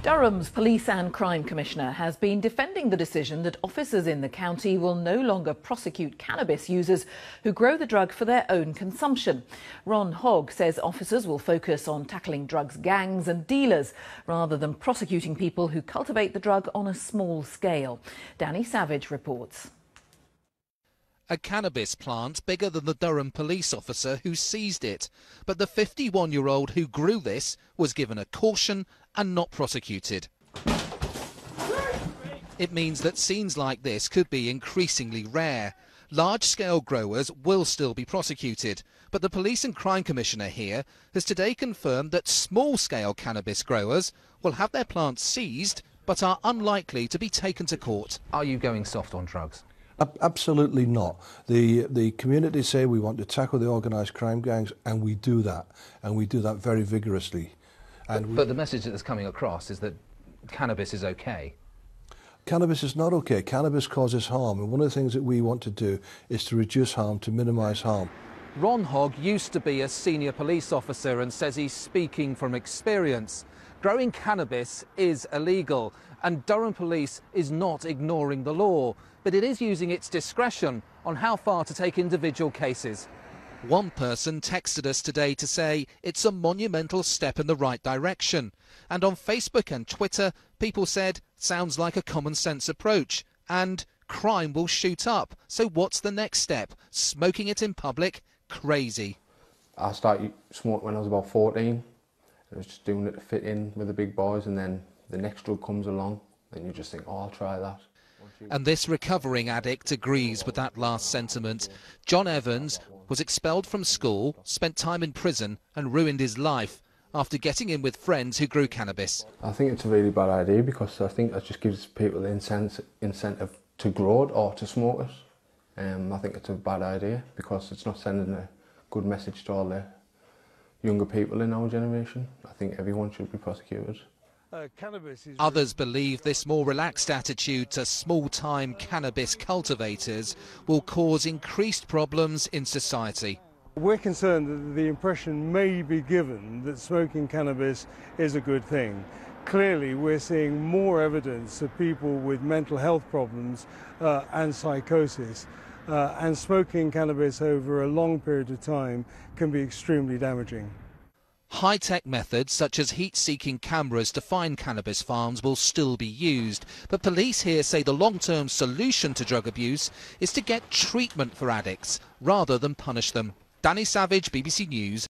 Durham's Police and Crime Commissioner has been defending the decision that officers in the county will no longer prosecute cannabis users who grow the drug for their own consumption. Ron Hogg says officers will focus on tackling drugs gangs and dealers rather than prosecuting people who cultivate the drug on a small scale. Danny Savage reports. A cannabis plant bigger than the Durham police officer who seized it. But the 51-year-old who grew this was given a caution and not prosecuted. It means that scenes like this could be increasingly rare. Large-scale growers will still be prosecuted, but the Police and Crime Commissioner here has today confirmed that small-scale cannabis growers will have their plants seized but are unlikely to be taken to court. Are you going soft on drugs? Absolutely not. The community say we want to tackle the organised crime gangs, and we do that very vigorously. But the message that's coming across is that cannabis is okay. Cannabis is not okay. Cannabis causes harm, and one of the things that we want to do is to reduce harm, to minimise harm. Ron Hogg used to be a senior police officer and says he's speaking from experience. Growing cannabis is illegal, and Durham Police is not ignoring the law, but it is using its discretion on how far to take individual cases. One person texted us today to say it's a monumental step in the right direction. And on Facebook and Twitter, people said, sounds like a common sense approach, and crime will shoot up. So what's the next step? Smoking it in public? Crazy. I started smoking when I was about 14. I was just doing it to fit in with the big boys, and then the next drug comes along, and you just think, oh, I'll try that. And this recovering addict agrees with that last sentiment. John Evans was expelled from school, spent time in prison and ruined his life after getting in with friends who grew cannabis. I think it's a really bad idea because I think that just gives people the incentive to grow it or to smoke it. I think it's a bad idea because it's not sending a good message to all the younger people in our generation. I think everyone should be prosecuted. Others believe this more relaxed attitude to small-time cannabis cultivators will cause increased problems in society. We're concerned that the impression may be given that smoking cannabis is a good thing. Clearly, we're seeing more evidence of people with mental health problems and psychosis, and smoking cannabis over a long period of time can be extremely damaging. High-tech methods such as heat-seeking cameras to find cannabis farms will still be used, but police here say the long-term solution to drug abuse is to get treatment for addicts rather than punish them. Danny Savage, BBC News.